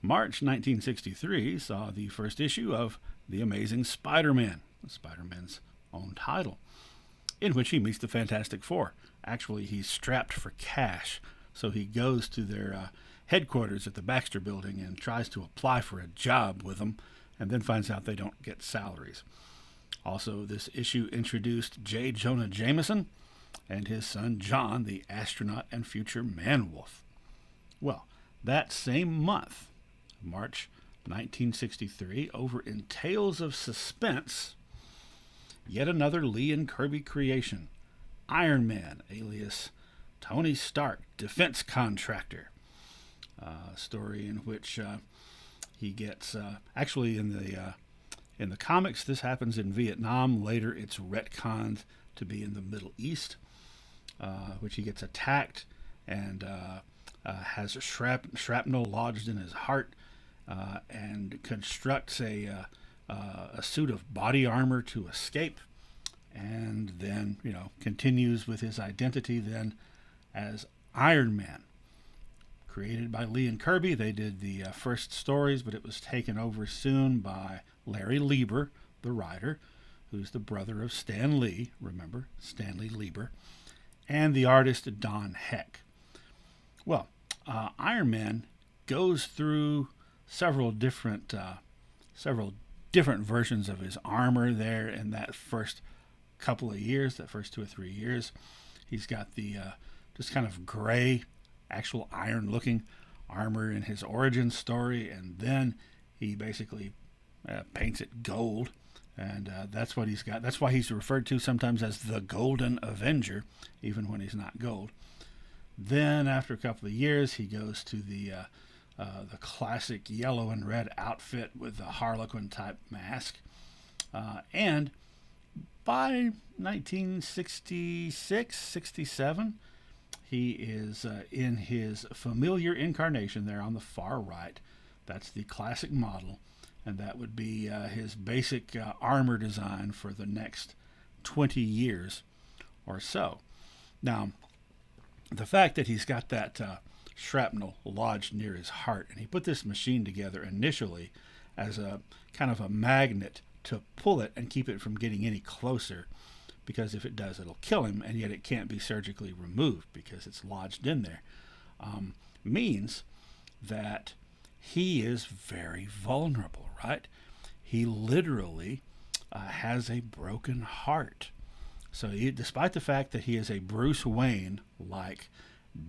March 1963 saw the first issue of The Amazing Spider-Man, Spider-Man's own title, in which he meets the Fantastic Four. Actually, he's strapped for cash, so he goes to their headquarters at the Baxter Building and tries to apply for a job with them, and then finds out they don't get salaries. Also, this issue introduced J. Jonah Jameson and his son John, the astronaut and future man-wolf. Well, that same month, March 1963, over in Tales of Suspense, yet another Lee and Kirby creation, Iron Man, alias Tony Stark, defense contractor. A story in which he gets, actually in the comics, this happens in Vietnam. Later, it's retconned to be in the Middle East, which he gets attacked and has shrapnel lodged in his heart, and constructs a suit of body armor to escape, and then continues with his identity then as Iron Man. Created by Lee and Kirby, they did the first stories, but it was taken over soon by Larry Lieber, the writer, who's the brother of Stan Lee, remember, Stanley Lieber, and the artist Don Heck. Well, Iron Man goes through several different versions of his armor there in that first couple of years, that first 2 or 3 years. He's got the just kind of gray, actual iron-looking armor in his origin story, and then he basically paints it gold, and that's what he's got. That's why he's referred to sometimes as the Golden Avenger, even when he's not gold. Then, after a couple of years, he goes to the classic yellow and red outfit with the Harlequin-type mask, and by 1966, 67, he is in his familiar incarnation there on the far right. That's the classic model, and that would be his basic armor design for the next 20 years or so. Now, the fact that he's got that shrapnel lodged near his heart, and he put this machine together initially as a kind of a magnet to pull it and keep it from getting any closer, because if it does, it'll kill him, and yet it can't be surgically removed because it's lodged in there, means that he is very vulnerable, right? He literally has a broken heart. So despite the fact that he is a Bruce Wayne-like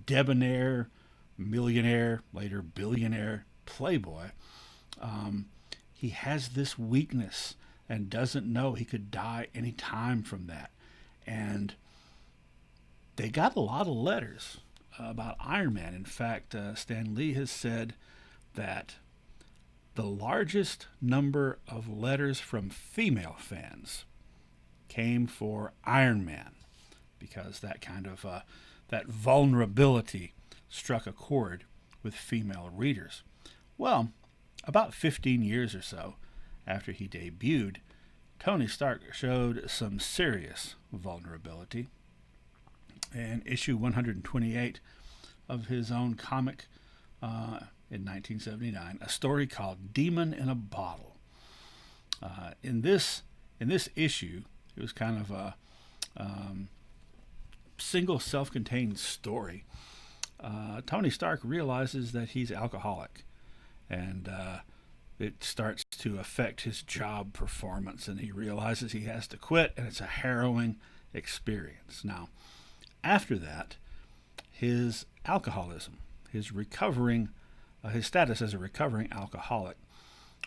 debonair, millionaire, later billionaire playboy, he has this weakness and doesn't know he could die any time from that. And they got a lot of letters about Iron Man. In fact, Stan Lee has said that the largest number of letters from female fans came for Iron Man, because that kind of that vulnerability struck a chord with female readers. Well, about 15 years or so after he debuted, Tony Stark showed some serious vulnerability. In issue 128 of his own comic in 1979, a story called Demon in a Bottle. In this issue, it was kind of a single self-contained story. Tony Stark realizes that he's alcoholic, and it starts to affect his job performance, and he realizes he has to quit, and it's a harrowing experience. Now, after that, his alcoholism, his status as a recovering alcoholic,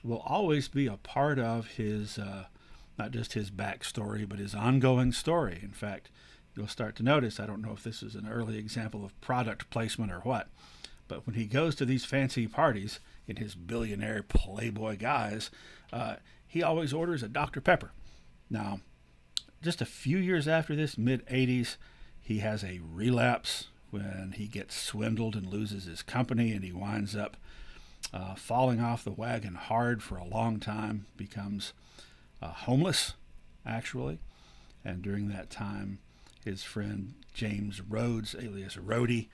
will always be a part of his, not just his backstory, but his ongoing story. In fact, you'll start to notice, I don't know if this is an early example of product placement or what, but when he goes to these fancy parties in his billionaire playboy guise, he always orders a Dr. Pepper. Now, just a few years after this, mid-'80s, he has a relapse when he gets swindled and loses his company, and he winds up falling off the wagon hard for a long time, becomes homeless, actually. And during that time, his friend James Rhodes, alias Rhodey,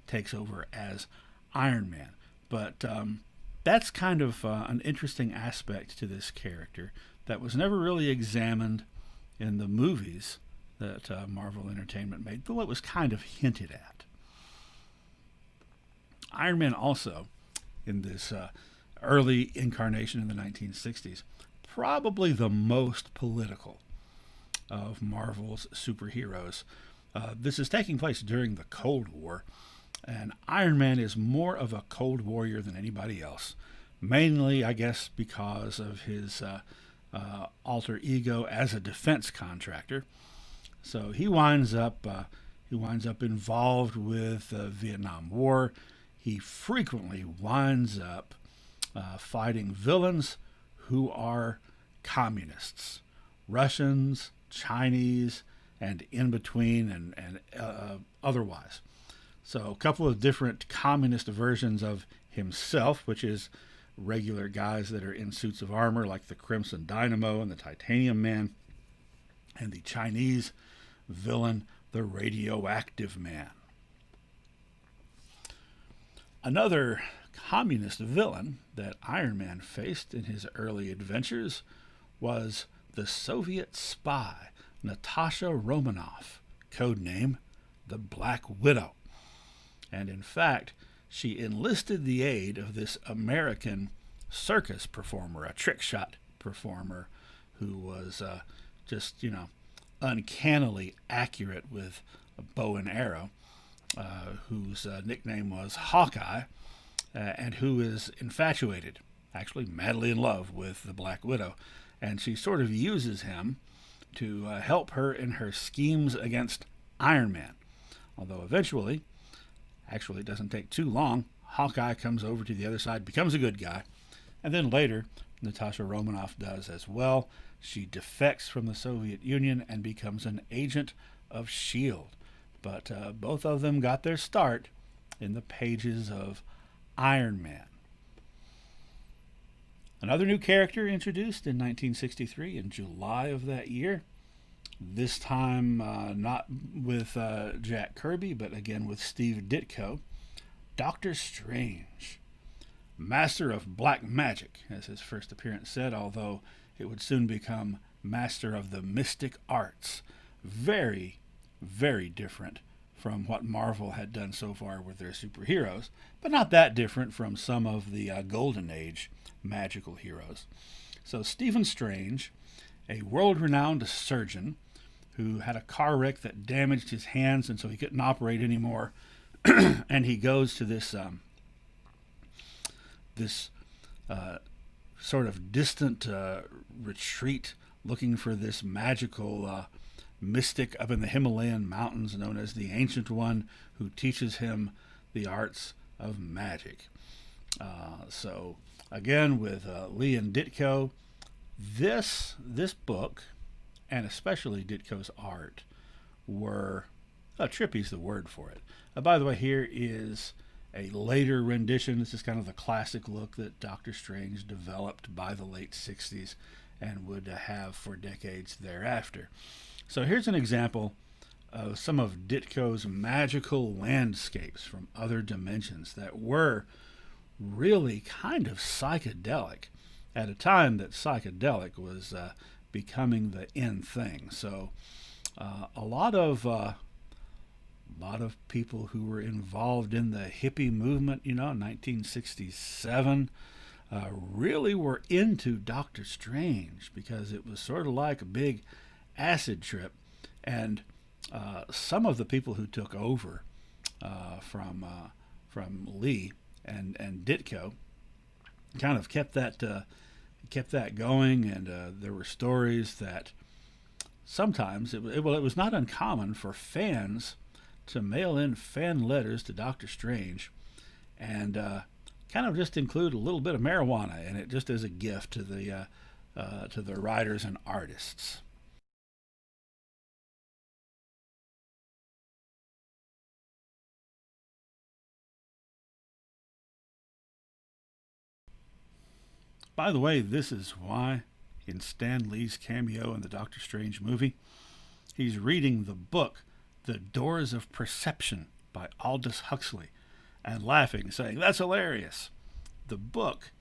takes over as Iron Man. But That's kind of an interesting aspect to this character that was never really examined in the movies that Marvel Entertainment made, though it was kind of hinted at. Iron Man also, in this early incarnation in the 1960s, probably the most political of Marvel's superheroes. This is taking place during the Cold War, and Iron Man is more of a cold warrior than anybody else. Mainly, I guess, because of his alter ego as a defense contractor. So he winds up involved with the Vietnam War. He frequently winds up fighting villains who are communists, Russians, Chinese, and in between, and otherwise. So a couple of different communist versions of himself, which is regular guys that are in suits of armor like the Crimson Dynamo and the Titanium Man, and the Chinese villain, the Radioactive Man. Another communist villain that Iron Man faced in his early adventures was the Soviet spy Natasha Romanoff, codename the Black Widow. And in fact, she enlisted the aid of this American circus performer, a trick shot performer, who was uncannily accurate with a bow and arrow, whose nickname was Hawkeye, and who is infatuated, actually madly in love with the Black Widow. And she sort of uses him to help her in her schemes against Iron Man. Although eventually, actually it doesn't take too long, Hawkeye comes over to the other side, becomes a good guy. And then later, Natasha Romanoff does as well. She defects from the Soviet Union and becomes an agent of S.H.I.E.L.D. But both of them got their start in the pages of Iron Man. Another new character introduced in 1963, in July of that year. This time not with Jack Kirby, but again with Steve Ditko. Doctor Strange, Master of Black Magic, as his first appearance said, although it would soon become Master of the Mystic Arts. Very, very different from what Marvel had done so far with their superheroes, but not that different from some of the Golden Age magical heroes. So Stephen Strange, a world-renowned surgeon who had a car wreck that damaged his hands and so he couldn't operate anymore, and he goes to this sort of distant retreat looking for this magical mystic up in the Himalayan mountains known as the Ancient One, who teaches him the arts of magic. So again with Lee and Ditko, this book, and especially Ditko's art, were trippy's the word for it. By the way, here is a later rendition. This is kind of the classic look that Doctor Strange developed by the late 60s and would have for decades thereafter. So here's an example of some of Ditko's magical landscapes from other dimensions that were really kind of psychedelic at a time that psychedelic was becoming the in thing. So a lot of people who were involved in the hippie movement, in 1967, really were into Doctor Strange because it was sort of like a big acid trip. And some of the people who took over from Lee and Ditko kind of kept that going, and there were stories that sometimes it was not uncommon for fans to mail in fan letters to Doctor Strange and kind of just include a little bit of marijuana in it, just as a gift to the writers and artists. By the way, this is why in Stan Lee's cameo in the Doctor Strange movie, he's reading the book The Doors of Perception by Aldous Huxley and laughing, saying, "That's hilarious." the book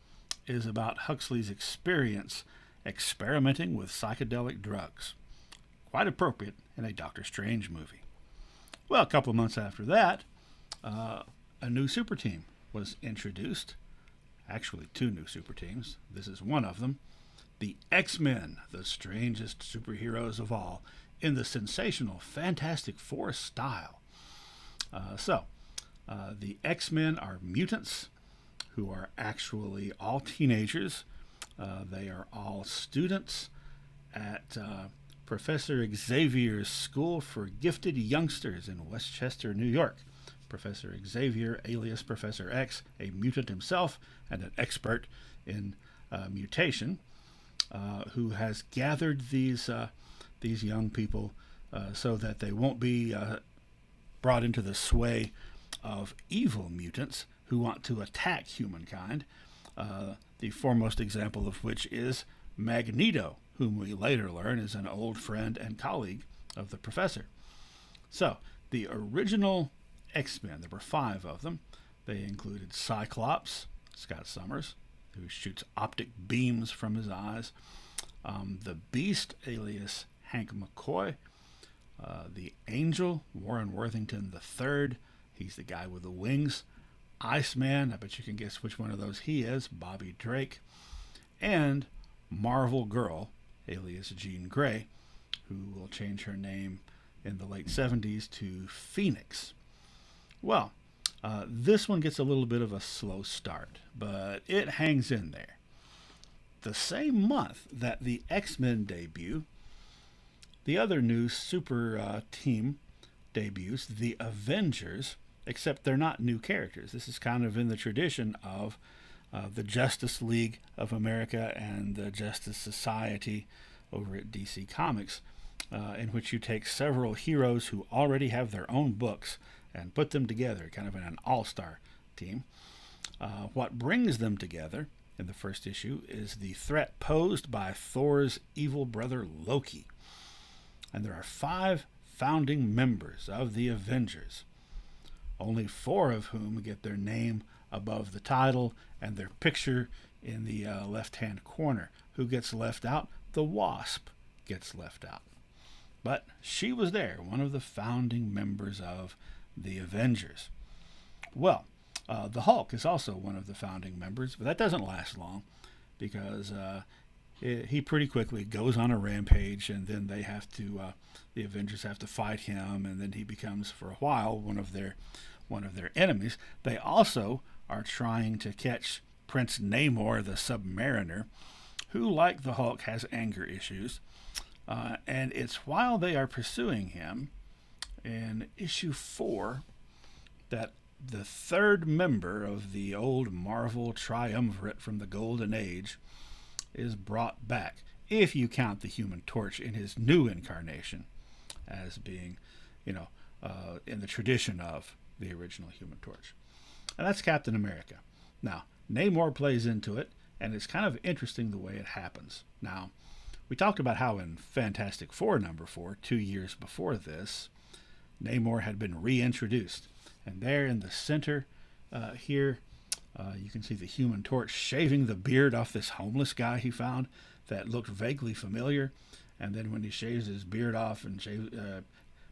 is about Huxley's experience experimenting with psychedelic drugs. Quite appropriate in a Doctor Strange movie. Well, a couple of months after that, a new super team was introduced. Actually, two new super teams. This is one of them. The X-Men, the strangest superheroes of all, in the sensational Fantastic Four style. The X-Men are mutants who are actually all teenagers. They are all students at Professor Xavier's School for Gifted Youngsters in Westchester, New York. Professor Xavier, alias Professor X, a mutant himself and an expert in mutation, who has gathered these young people so that they won't be brought into the sway of evil mutants who want to attack humankind. The foremost example of which is Magneto, whom we later learn is an old friend and colleague of the professor. So, the original X-Men, there were 5 of them. They included Cyclops, Scott Summers, who shoots optic beams from his eyes, the Beast, alias Hank McCoy, the Angel, Warren Worthington III, he's the guy with the wings, Iceman, I bet you can guess which one of those he is, Bobby Drake, and Marvel Girl, alias Jean Grey, who will change her name in the late 70s to Phoenix. Well, this one gets a little bit of a slow start, but it hangs in there. The same month that the X-Men debut, the other new super team debuts, the Avengers, except they're not new characters. This is kind of in the tradition of the Justice League of America and the Justice Society over at DC Comics, in which you take several heroes who already have their own books and put them together, kind of in an all-star team. What brings them together in the first issue is the threat posed by Thor's evil brother Loki. And there are 5 founding members of the Avengers, only 4 of whom get their name above the title and their picture in the left-hand corner. Who gets left out? The Wasp gets left out. But she was there, one of the founding members of the Avengers. Well, the Hulk is also one of the founding members, but that doesn't last long because he pretty quickly goes on a rampage, and then the Avengers have to fight him, and then he becomes, for a while, one of their enemies. They also are trying to catch Prince Namor, the Submariner, who, like the Hulk, has anger issues. And it's while they are pursuing him, in issue 4, that the 3rd member of the old Marvel triumvirate from the Golden Age is brought back, if you count the Human Torch in his new incarnation as being, in the tradition of the original Human Torch. And that's Captain America. Now, Namor plays into it, and it's kind of interesting the way it happens. Now, we talked about how in Fantastic Four number 4, 2 years before this, Namor had been reintroduced. And there in the center here, you can see the Human Torch shaving the beard off this homeless guy he found that looked vaguely familiar. And then when he shaves his beard off and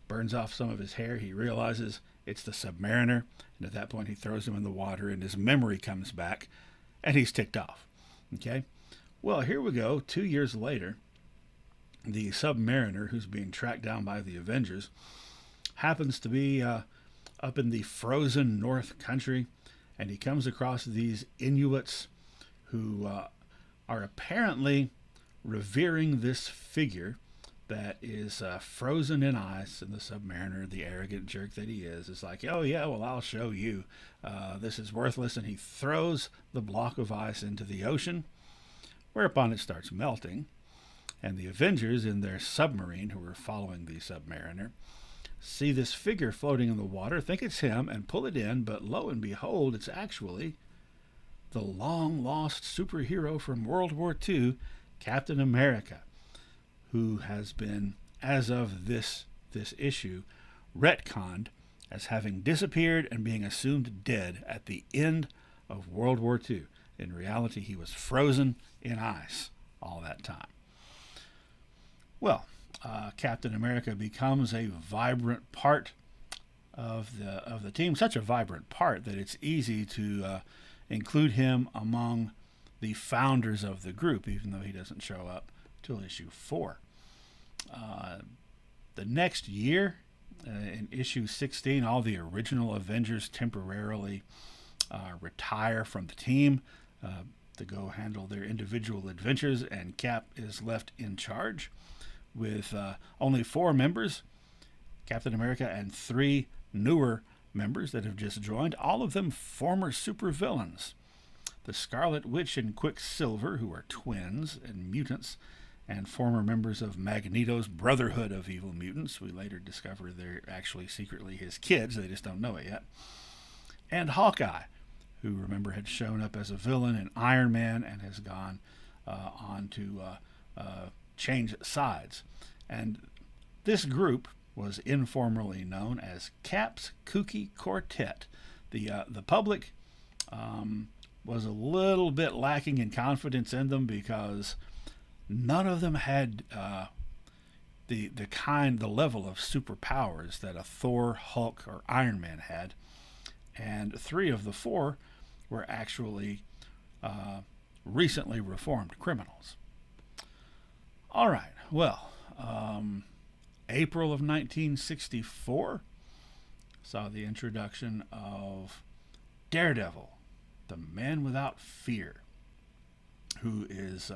burns off some of his hair, he realizes it's the Submariner. And at that point, he throws him in the water, and his memory comes back, and he's ticked off. Okay? Well, here we go. 2 years later, the Submariner, who's being tracked down by the Avengers, happens to be up in the frozen North Country, and he comes across these Inuits who are apparently revering this figure that is frozen in ice, and the Submariner, the arrogant jerk that he is like, oh yeah, well, I'll show you. This is worthless, and he throws the block of ice into the ocean, whereupon it starts melting, and the Avengers in their submarine, who are following the Submariner, see this figure floating in the water, think it's him, and pull it in, but lo and behold, it's actually the long-lost superhero from World War II, Captain America, who has been, as of this issue, retconned as having disappeared and being assumed dead at the end of World War II. In reality, he was frozen in ice all that time. Well, Captain America becomes a vibrant part of the team, such a vibrant part that it's easy to include him among the founders of the group, even though he doesn't show up till issue 4. The next year, in issue 16, all the original Avengers temporarily retire from the team to go handle their individual adventures, and Cap is left in charge with only 4 members, Captain America, and 3 newer members that have just joined, all of them former supervillains. The Scarlet Witch and Quicksilver, who are twins and mutants, and former members of Magneto's Brotherhood of Evil Mutants. We later discover they're actually secretly his kids, they just don't know it yet. And Hawkeye, who, remember, had shown up as a villain in Iron Man and has gone on to change sides. And this group was informally known as Cap's Kooky Quartet. The public was a little bit lacking in confidence in them because none of them had the level of superpowers that a Thor, Hulk, or Iron Man had, and 3 of the 4 were actually recently reformed criminals. All right, well, April of 1964 saw the introduction of Daredevil, the Man Without Fear, who is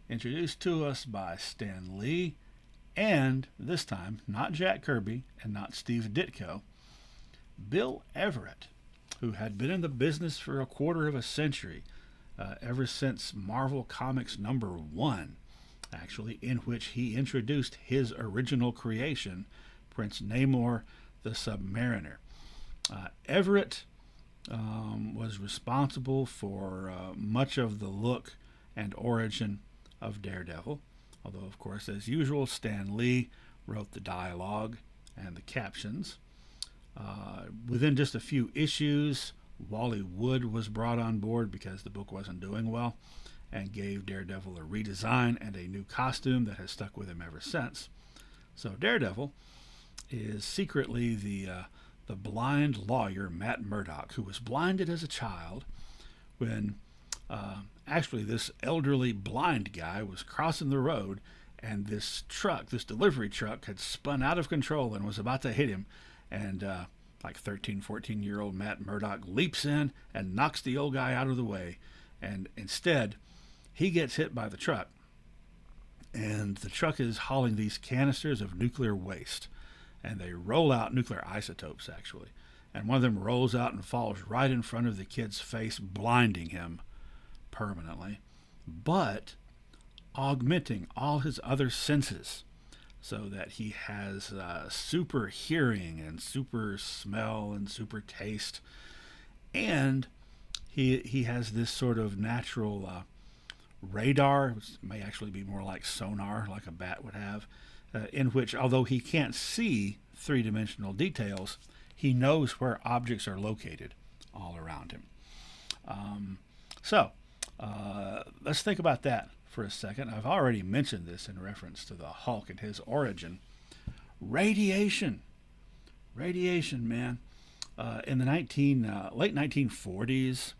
introduced to us by Stan Lee, and this time, not Jack Kirby and not Steve Ditko, Bill Everett, who had been in the business for a quarter of a century, ever since Marvel Comics #1, actually, in which he introduced his original creation, Prince Namor the Submariner. Everett was responsible for much of the look and origin of Daredevil, although, of course, as usual, Stan Lee wrote the dialogue and the captions. Within just a few issues, Wally Wood was brought on board because the book wasn't doing well, and gave Daredevil a redesign and a new costume that has stuck with him ever since. So Daredevil is secretly the blind lawyer Matt Murdock, who was blinded as a child when actually this elderly blind guy was crossing the road, and this delivery truck, had spun out of control and was about to hit him, and like 13, 14-year-old Matt Murdock leaps in and knocks the old guy out of the way, and instead he gets hit by the truck, and the truck is hauling these canisters of nuclear waste, and they roll out, nuclear isotopes actually, and one of them rolls out and falls right in front of the kid's face, blinding him permanently, but augmenting all his other senses so that he has super hearing and super smell and super taste, and he has this sort of natural radar, which may actually be more like sonar, like a bat would have, in which, although he can't see three-dimensional details, he knows where objects are located all around him. So let's think about that for a second. I've already mentioned this in reference to the Hulk and his origin. Radiation, man. In the late 1940s,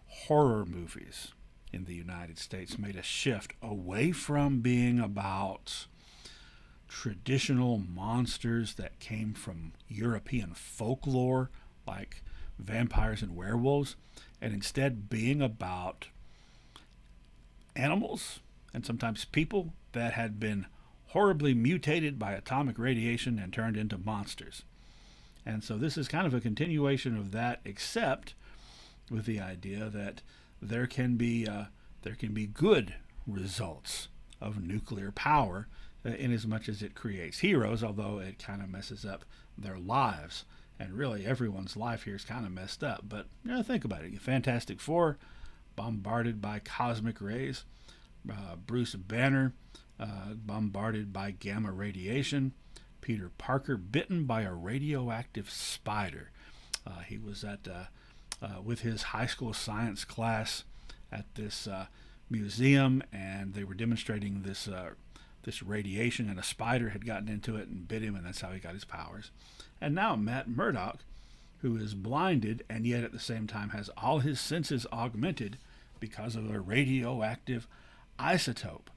horror movies in the United States made a shift away from being about traditional monsters that came from European folklore, like vampires and werewolves, and instead being about animals and sometimes people that had been horribly mutated by atomic radiation and turned into monsters. And so this is kind of a continuation of that, except with the idea that there can be good results of nuclear power, in as much as it creates heroes, although it kind of messes up their lives. And really, everyone's life here is kind of messed up. But think about it. Fantastic Four, bombarded by cosmic rays. Bruce Banner, bombarded by gamma radiation. Peter Parker, bitten by a radioactive spider. He was with his high school science class at this museum, and they were demonstrating this radiation, and a spider had gotten into it and bit him, and that's how he got his powers. And now Matt Murdock, who is blinded and yet at the same time has all his senses augmented because of a radioactive isotope.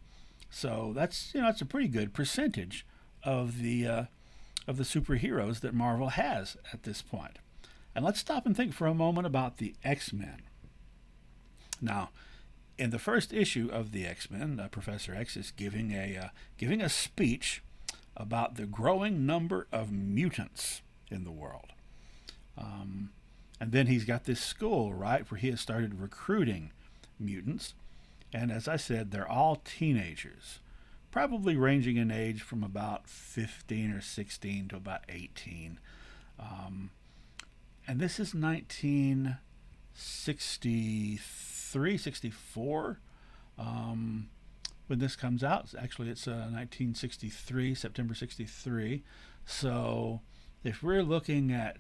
So that's it's a pretty good percentage of the superheroes that Marvel has at this point. And let's stop and think for a moment about the X-Men. Now, in the first issue of the X-Men, Professor X is giving a speech about the growing number of mutants in the world. And then he's got this school, right, where he has started recruiting mutants. And as I said, they're all teenagers, probably ranging in age from about 15 or 16 to about 18. And this is 1963, 64 when this comes out. Actually, it's 1963, September 63. So if we're looking at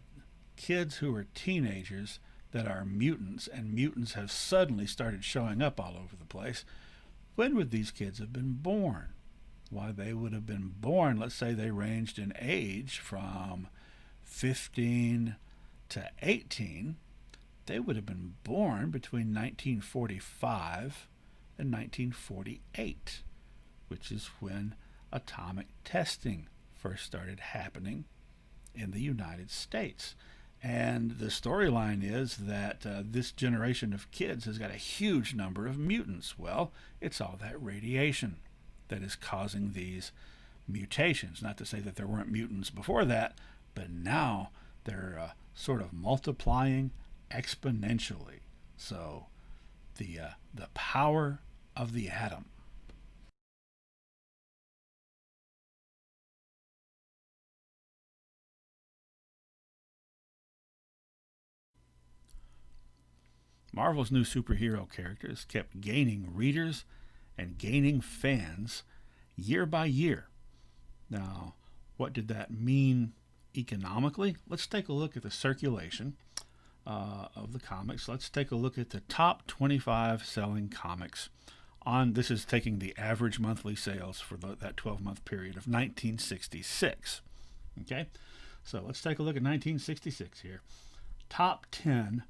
kids who are teenagers that are mutants, and mutants have suddenly started showing up all over the place, when would these kids have been born? Why, they would have been born, let's say they ranged in age from 15 to 18. They would have been born between 1945 and 1948, which is when atomic testing first started happening in the United States. And the storyline is that this generation of kids has got a huge number of mutants. Well, it's all that radiation that is causing these mutations. Not to say that there weren't mutants before that, but now they're sort of multiplying exponentially. So the power of the atom. Marvel's new superhero characters kept gaining readers and gaining fans year by year. Now, what did that mean economically? Let's take a look at the circulation of the comics. Let's take a look at the top 25 selling comics. This is taking the average monthly sales for that 12-month period of 1966. Okay, so let's take a look at 1966 here. Top 10.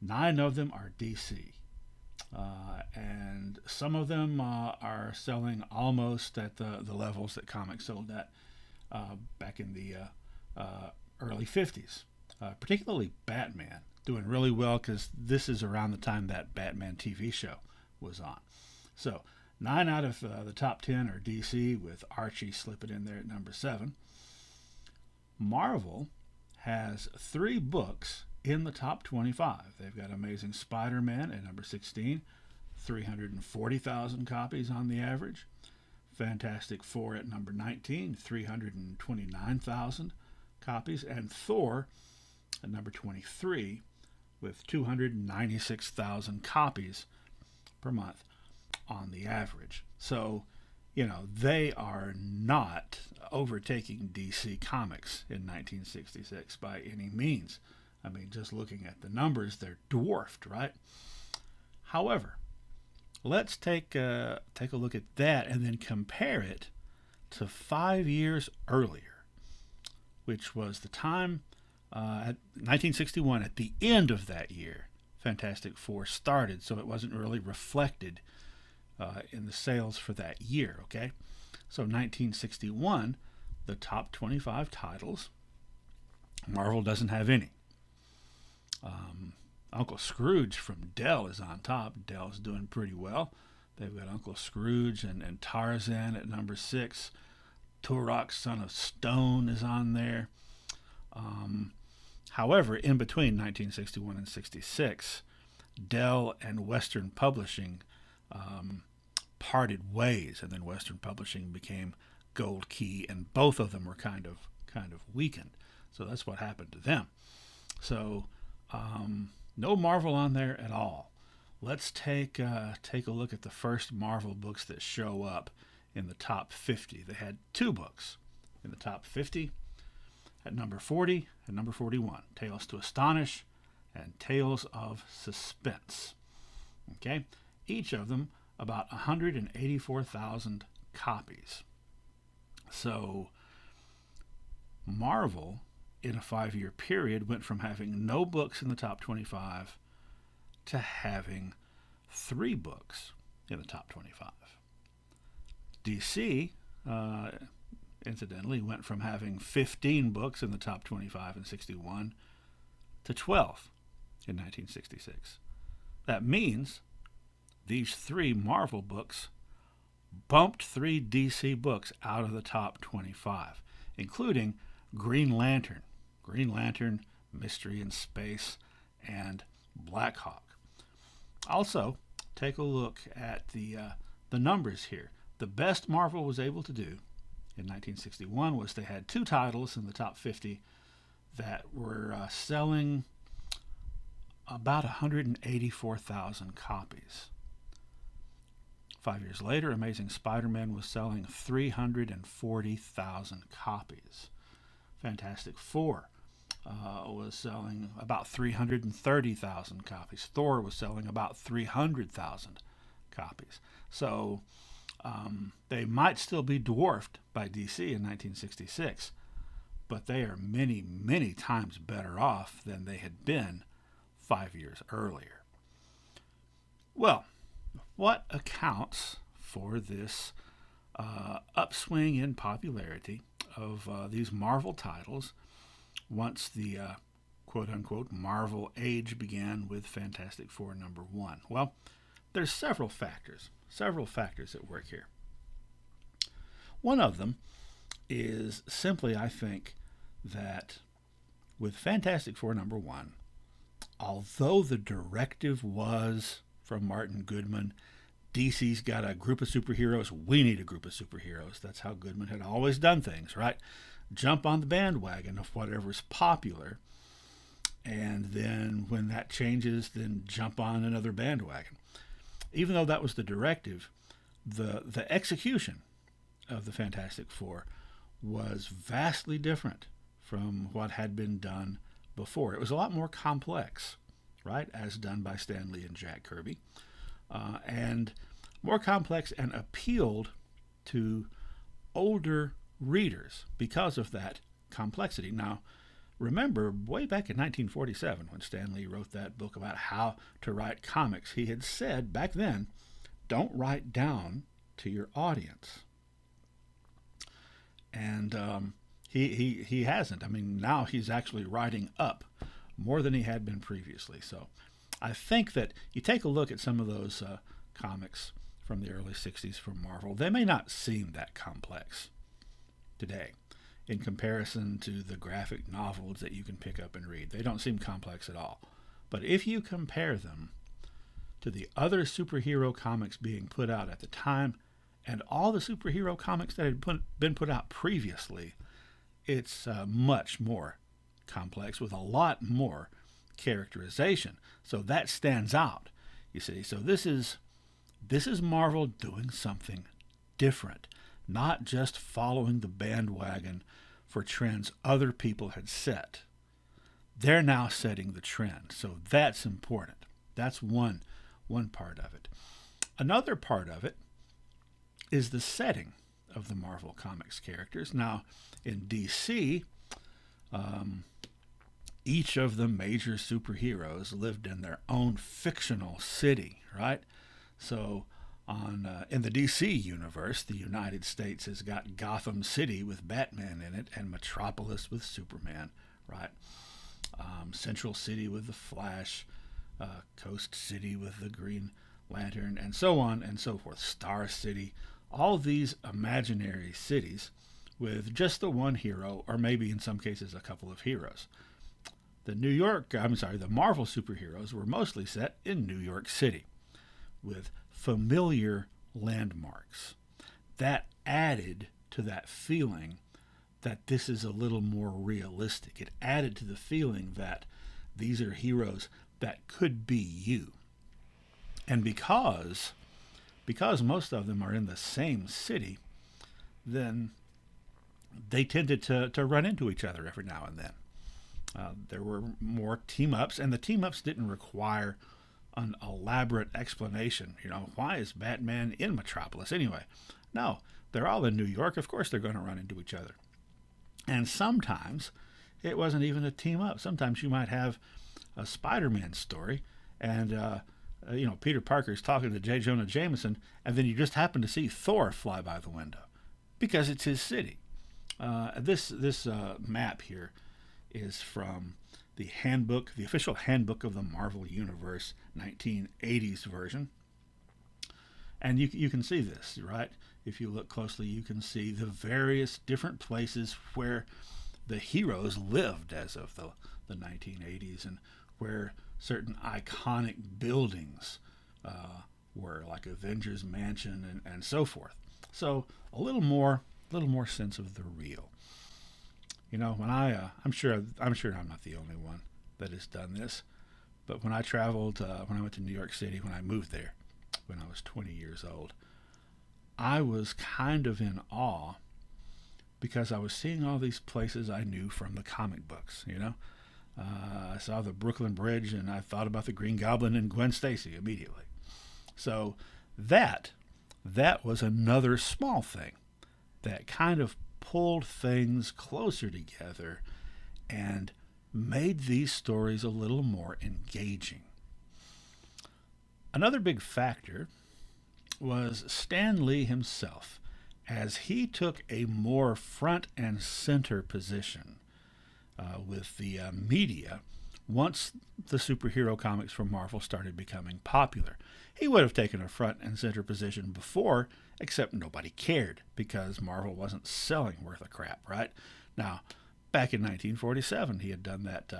9 of them are DC. And some of them are selling almost at the levels that comics sold at back in the early 50s. Particularly Batman, doing really well because this is around the time that Batman TV show was on. So 9 out of the top 10 are DC, with Archie slipping in there at number 7. Marvel has 3 books in the top 25. They've got Amazing Spider-Man at number 16, 340,000 copies on the average. Fantastic Four at number 19, 329,000 copies. And Thor at number 23 with 296,000 copies per month on the average. So, they are not overtaking DC Comics in 1966 by any means. I mean, just looking at the numbers, they're dwarfed, right? However, let's take a look at that and then compare it to 5 years earlier, which was the time at 1961. At the end of that year, Fantastic Four started, so it wasn't really reflected in the sales for that year. Okay, so 1961, the top 25 titles, Marvel doesn't have any. Uncle Scrooge from Dell is on top. Dell's doing pretty well. They've got Uncle Scrooge and Tarzan at number 6. Turok, Son of Stone, is on there. However, in between 1961 and 66, Dell and Western Publishing parted ways, and then Western Publishing became Gold Key, and both of them were kind of weakened. So that's what happened to them. So no Marvel on there at all. Let's take a look at the first Marvel books that show up in the top 50. They had 2 books in the top 50. At number 40 and number 41, Tales to Astonish and Tales of Suspense. Okay, each of them about 184,000 copies. So Marvel, in a 5-year period, went from having no books in the top 25 to having 3 books in the top 25. DC, incidentally, went from having 15 books in the top 25 in 61 to 12 in 1966. That means these 3 Marvel books bumped 3 DC books out of the top 25, including Green Lantern, Mystery in Space, and Black Hawk. Also, take a look at the numbers here. The best Marvel was able to do in 1961 was they had 2 titles in the top 50 that were selling about 184,000 copies. 5 years later, Amazing Spider-Man was selling 340,000 copies. Fantastic Four was selling about 330,000 copies. Thor was selling about 300,000 copies. So they might still be dwarfed by DC in 1966, but they are many, many times better off than they had been 5 years earlier. Well, what accounts for this upswing in popularity of these Marvel titles once the quote-unquote Marvel age began with Fantastic Four #1? Well, there's several factors at work here. One of them is simply, I think, that with Fantastic Four #1, although the directive was from Martin Goodman, DC's got a group of superheroes, we need a group of superheroes. That's how Goodman had always done things, right? Jump on the bandwagon of whatever's popular, and then when that changes, then jump on another bandwagon. Even though that was the directive, the execution of the Fantastic Four was vastly different from what had been done before. It was a lot more complex, right, as done by Stan Lee and Jack Kirby, and more complex and appealed to older readers because of that complexity. Now, remember, way back in 1947, when Stan Lee wrote that book about how to write comics, he had said back then, don't write down to your audience. And he hasn't. I mean, now he's actually writing up more than he had been previously. So I think that you take a look at some of those comics from the early 60s from Marvel, they may not seem that complex today in comparison to the graphic novels that you can pick up and read. They don't seem complex at all. But if you compare them to the other superhero comics being put out at the time and all the superhero comics that had been put out previously, it's much more complex with a lot more characterization. So that stands out, you see. So this is Marvel doing something different, not just following the bandwagon for trends other people had set. They're now setting the trend. So that's important. That's one part of it. Another part of it is the setting of the Marvel Comics characters. Now, in DC, each of the major superheroes lived in their own fictional city, right? So in the DC universe, the United States has got Gotham City with Batman in it and Metropolis with Superman, right? Central City with the Flash, Coast City with the Green Lantern, and so on and so forth. Star City, all these imaginary cities with just the one hero, or maybe in some cases a couple of heroes. The Marvel superheroes were mostly set in New York City with familiar landmarks. That added to that feeling that this is a little more realistic. It added to the feeling that these are heroes that could be you. And because most of them are in the same city, then they tended to run into each other every now and then. There were more team-ups, and the team-ups didn't require an elaborate explanation. Why is Batman in Metropolis anyway? No, they're all in New York. Of course they're going to run into each other. And sometimes it wasn't even a team up. Sometimes you might have a Spider-Man story, and Peter Parker's talking to J. Jonah Jameson, and then you just happen to see Thor fly by the window because it's his city. This map here is from the handbook, the official handbook of the Marvel Universe, 1980s version. And you can see this, right? If you look closely, you can see the various different places where the heroes lived as of the 1980s, and where certain iconic buildings were, like Avengers Mansion and so forth. So a little more sense of the real. When I'm sure I'm not the only one that has done this, but when I traveled, when I went to New York City, when I moved there, when I was 20 years old, I was kind of in awe because I was seeing all these places I knew from the comic books. I saw the Brooklyn Bridge, and I thought about the Green Goblin and Gwen Stacy immediately. So that was another small thing that kind of pulled things closer together and made these stories a little more engaging. Another big factor was Stan Lee himself, as he took a more front and center position with the media once the superhero comics from Marvel started becoming popular. He would have taken a front and center position before, except nobody cared because Marvel wasn't selling worth a crap, right? Now, back in 1947, he had done that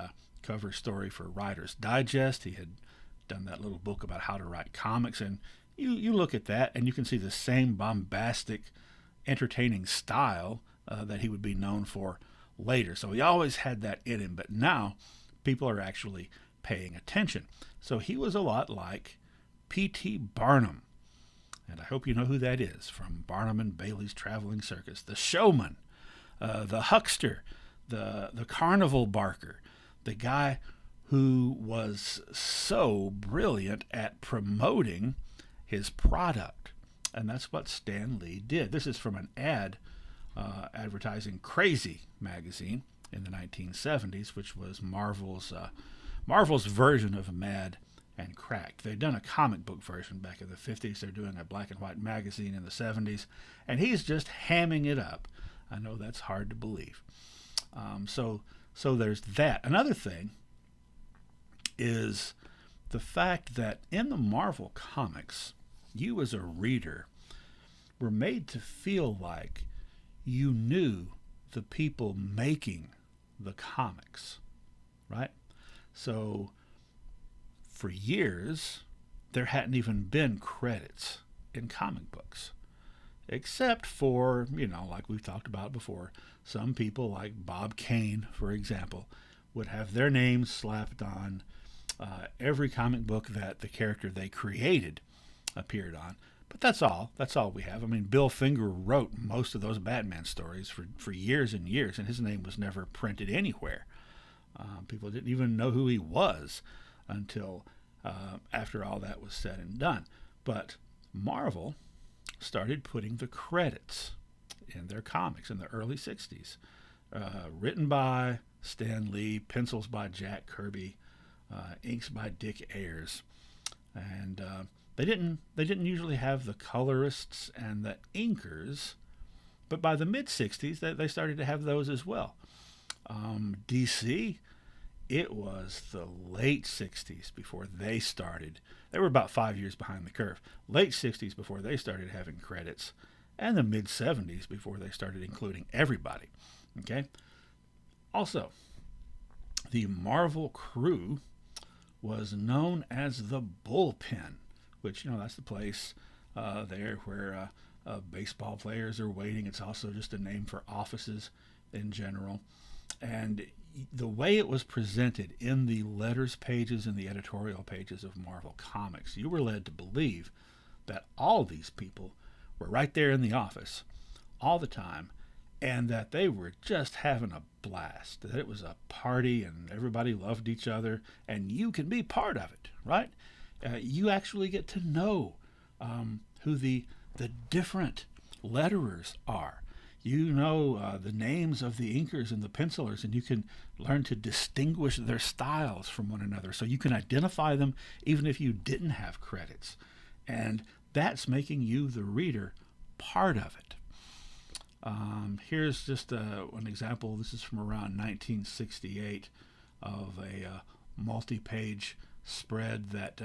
cover story for Writer's Digest. He had done that little book about how to write comics, and you look at that and you can see the same bombastic, entertaining style that he would be known for later. So he always had that in him, but now people are actually paying attention. So he was a lot like P.T. Barnum, and I hope you know who that is, from Barnum and Bailey's Traveling Circus. The showman, the huckster, the carnival barker, the guy who was so brilliant at promoting his product. And that's what Stan Lee did. This is from an ad advertising Crazy magazine in the 1970s, which was Marvel's version of Mad and Cracked. They'd done a comic book version back in the 50s. They're doing a black and white magazine in the 70s, and he's just hamming it up. I know that's hard to believe. So there's that. Another thing is the fact that in the Marvel comics, you as a reader were made to feel like you knew the people making the comics, right? So for years, there hadn't even been credits in comic books, except for, like we've talked about before, some people like Bob Kane, for example, would have their names slapped on every comic book that the character they created appeared on. But that's all we have. I mean, Bill Finger wrote most of those Batman stories for years and years, and his name was never printed anywhere. People didn't even know who he was until after all that was said and done. But Marvel started putting the credits in their comics in the early 60s. Written by Stan Lee, pencils by Jack Kirby, inks by Dick Ayers. And they didn't usually have the colorists and the inkers, but by the mid-60s, they started to have those as well. DC, it was the late 60s before they started. They were about 5 years behind the curve. Late 60s before they started having credits, and the mid-70s before they started including everybody. Okay? Also, the Marvel crew was known as the Bullpen, which, that's the place there where baseball players are waiting. It's also just a name for offices in general. And the way it was presented in the letters pages and the editorial pages of Marvel Comics, you were led to believe that all these people were right there in the office all the time, and that they were just having a blast, that it was a party and everybody loved each other, and you can be part of it, right? You actually get to know who the different letterers are. You know the names of the inkers and the pencilers, and you can learn to distinguish their styles from one another. So you can identify them even if you didn't have credits. And that's making you, the reader, part of it. Here's just an example. This is from around 1968 of a multi-page spread that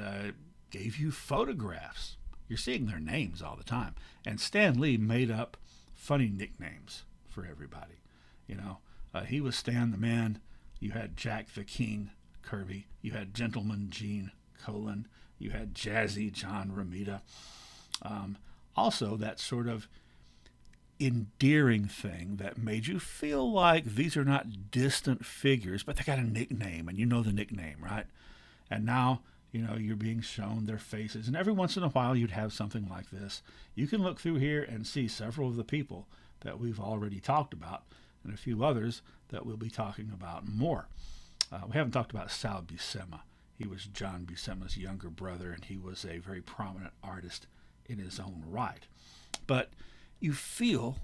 gave you photographs. You're seeing their names all the time. And Stan Lee made up funny nicknames for everybody. He was Stan the Man. You had Jack the King Kirby. You had Gentleman Gene Colan. You had Jazzy John Romita. Also, that sort of endearing thing that made you feel like these are not distant figures, but they got a nickname, and you know the nickname, right? And now, you're being shown their faces. And every once in a while, you'd have something like this. You can look through here and see several of the people that we've already talked about, and a few others that we'll be talking about more. We haven't talked about Sal Buscema. He was John Buscema's younger brother, and he was a very prominent artist in his own right. But you feel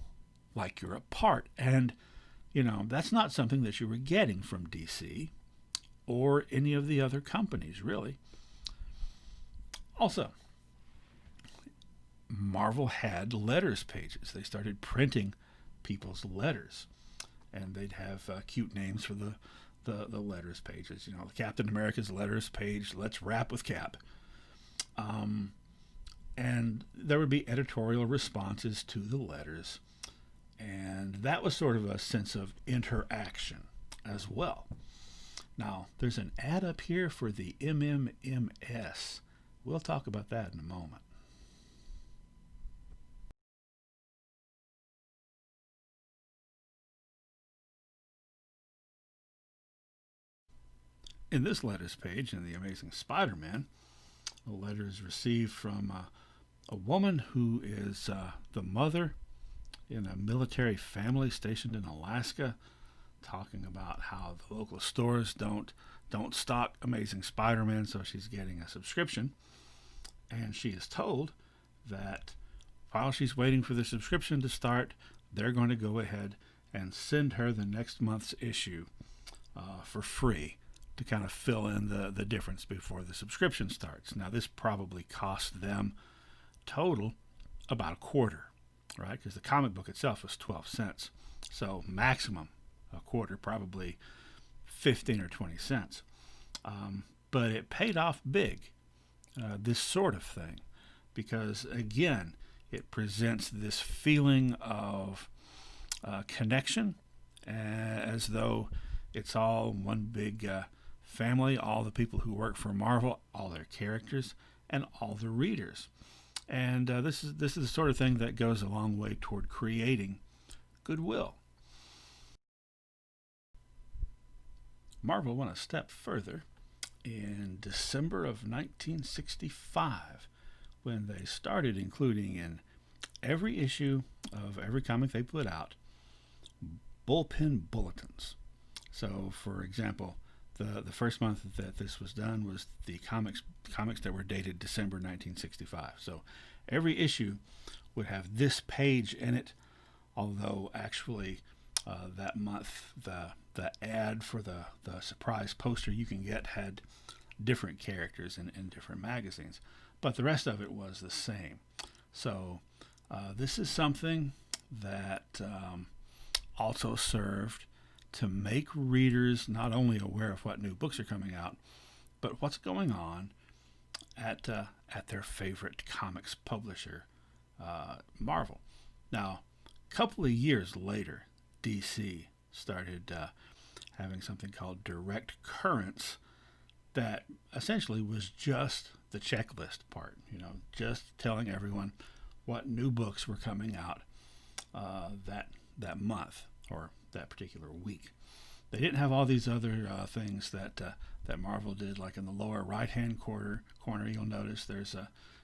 like you're a part, and that's not something that you were getting from DC or any of the other companies, really. Also, Marvel had letters pages. They started printing people's letters, and they'd have cute names for the letters pages. Captain America's letters page, Let's Rap with Cap. And there would be editorial responses to the letters, and that was sort of a sense of interaction as well. Now, there's an ad up here for the MMMS. We'll talk about that in a moment. In this letters page in The Amazing Spider-Man, a letter is received from a woman who is the mother in a military family stationed in Alaska, talking about how the local stores don't stock Amazing Spider-Man, so she's getting a subscription. And she is told that while she's waiting for the subscription to start, they're going to go ahead and send her the next month's issue for free to kind of fill in the difference before the subscription starts. Now, this probably cost them total about a quarter, right? Because the comic book itself was 12 cents. So maximum a quarter, probably 15 or 20 cents. But it paid off big, this sort of thing, because, again, it presents this feeling of connection, as though it's all one big family, all the people who work for Marvel, all their characters, and all the readers. And this is the sort of thing that goes a long way toward creating goodwill. Marvel went a step further in December of 1965 when they started including in every issue of every comic they put out bullpen bulletins. So, for example, the first month that this was done was the comics that were dated December 1965. So every issue would have this page in it, although actually that month the ad for the surprise poster you can get had different characters in different magazines, but the rest of it was the same. So this is something that also served to make readers not only aware of what new books are coming out, but what's going on at their favorite comics publisher, Marvel. Now, a couple of years later, DC started having something called Direct Currents that essentially was just the checklist part, just telling everyone what new books were coming out that month or that particular week. They didn't have all these other things that Marvel did, like in the lower right-hand corner you'll notice there's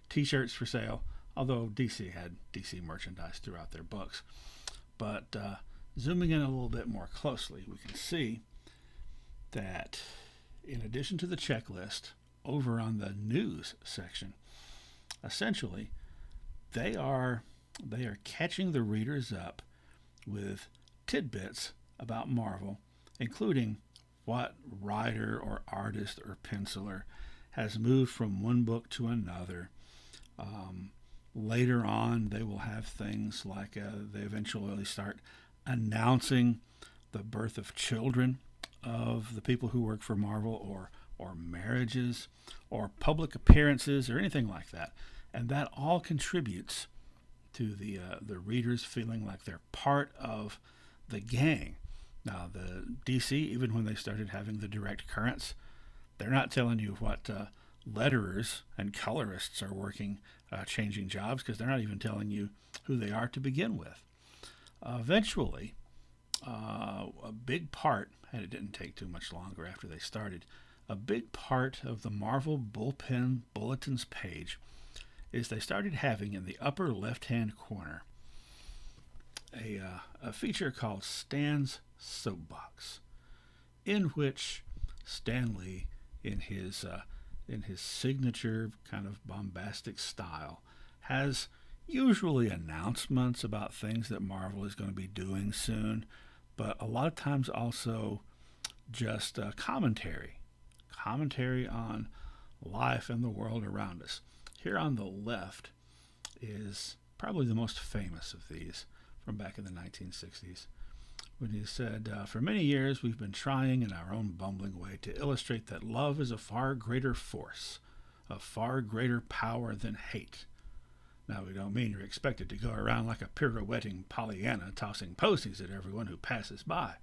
T-shirts for sale, although DC had DC merchandise throughout their books. But zooming in a little bit more closely, we can see that in addition to the checklist, over on the news section. Essentially, they are catching the readers up with tidbits about Marvel, including what writer or artist or penciler has moved from one book to another. Later on, they will have things like they eventually start announcing the birth of children of the people who work for Marvel, or marriages, or public appearances, or anything like that, and that all contributes to the readers feeling like they're part of the gang. Now, the DC, even when they started having the direct currents, they're not telling you what letterers and colorists are working, changing jobs, because they're not even telling you who they are to begin with. Eventually, a big part, and it didn't take too much longer after they started, a big part of the Marvel Bullpen Bulletins page is they started having in the upper left-hand corner a feature called Stan's Soapbox, in which Stan Lee, in his signature kind of bombastic style, has usually announcements about things that Marvel is going to be doing soon, but a lot of times also just commentary on life and the world around us. Here on the left is probably the most famous of these, from back in the 1960s, when he said, "For many years we've been trying in our own bumbling way to illustrate that love is a far greater force, of far greater power than hate. Now, we don't mean you're expected to go around like a pirouetting Pollyanna, tossing posies at everyone who passes by.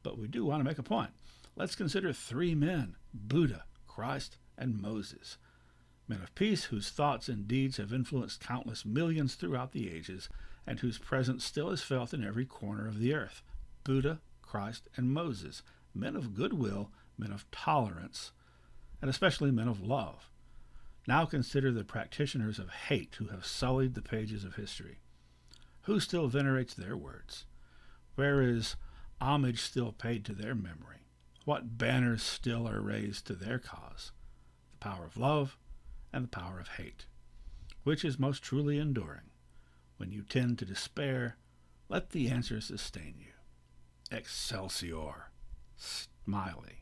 But we do want to make a point. Let's consider three men, Buddha, Christ, and Moses. Men of peace whose thoughts and deeds have influenced countless millions throughout the ages, and whose presence still is felt in every corner of the earth. Buddha, Christ, and Moses, men of goodwill, men of tolerance, and especially men of love. Now consider the practitioners of hate who have sullied the pages of history. Who still venerates their words? Where is homage still paid to their memory? What banners still are raised to their cause? The power of love and the power of hate. Which is most truly enduring? When you tend to despair, let the answer sustain you. Excelsior. Smiley."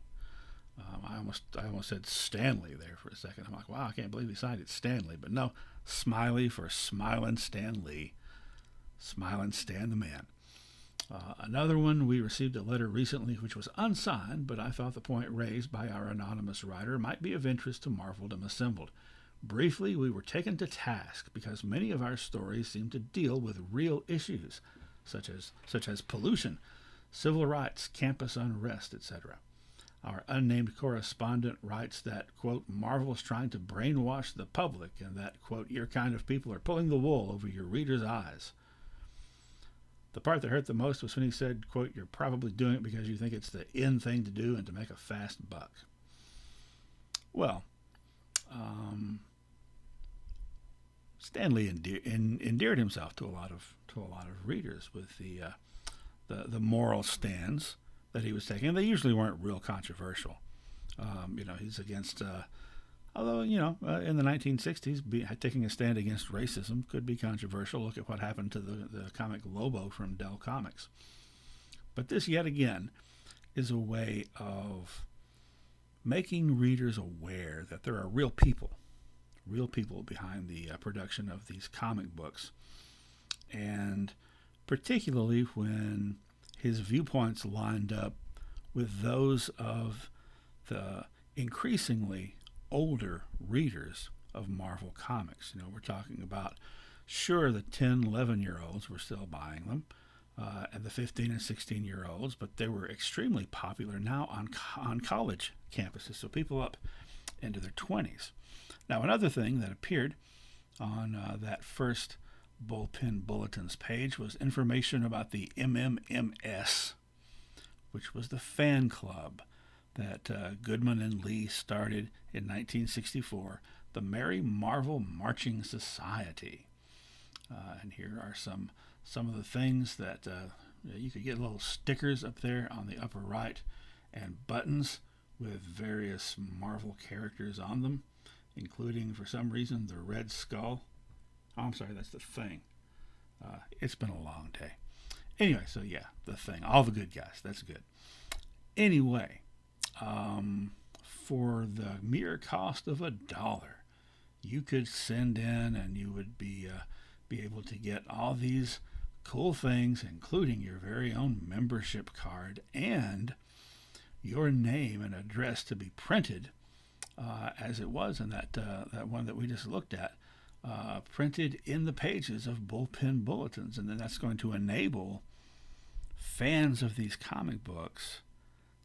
I almost said Stanley there for a second. I'm like, wow, I can't believe he signed it Stanley. But no, Smiley for Smilin' Stan Lee. Smilin' Stan the man. Another one, we received a letter recently which was unsigned, but I thought the point raised by our anonymous writer might be of interest to Marveldom Assembled. Briefly, we were taken to task because many of our stories seem to deal with real issues, such as pollution, civil rights, campus unrest, etc. Our unnamed correspondent writes that, quote, Marvel's trying to brainwash the public, and that, quote, your kind of people are pulling the wool over your readers' eyes. The part that hurt the most was when he said, quote, you're probably doing it because you think it's the in thing to do and to make a fast buck. Well, Stan Lee endeared himself to a lot of readers with the moral stands that he was taking. They usually weren't real controversial. He's against, although, in the 1960s, taking a stand against racism could be controversial. Look at what happened to the comic Lobo from Dell Comics. But this, yet again, is a way of making readers aware that there are real people behind the production of these comic books. And particularly when his viewpoints lined up with those of the increasingly older readers of Marvel Comics. We're talking about, sure, the 10, 11-year-olds were still buying them, and the 15 and 16-year-olds, but they were extremely popular now on college campuses, so people up into their 20s. Now, another thing that appeared on that first Bullpen Bulletins page was information about the MMMS, which was the fan club that Goodman and Lee started in 1964, the Merry Marvel Marching Society. And here are some of the things that you could get little stickers up there on the upper right and buttons with various Marvel characters on them, including, for some reason, the Red Skull. Oh, I'm sorry, that's the Thing. It's been a long day. Anyway, so yeah, the Thing. All the good guys. That's good. Anyway, for the mere cost of $1, you could send in and you would be able to get all these cool things, including your very own membership card and your name and address to be printed, as it was in that one that we just looked at, printed in the pages of Bullpen Bulletins. And then that's going to enable fans of these comic books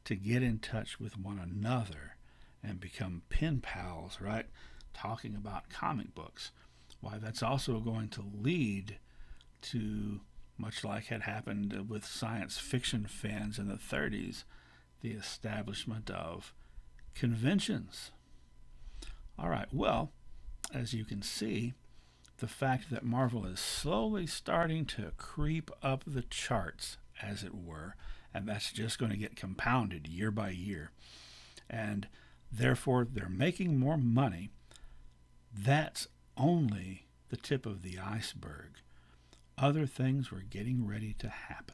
to get in touch with one another and become pen pals, right? Talking about comic books. Why, that's also going to lead to, much like had happened with science fiction fans in the 30s, the establishment of conventions. All right, well, as you can see, the fact that Marvel is slowly starting to creep up the charts, as it were, and that's just going to get compounded year by year, and therefore they're making more money. That's only the tip of the iceberg. Other things were getting ready to happen.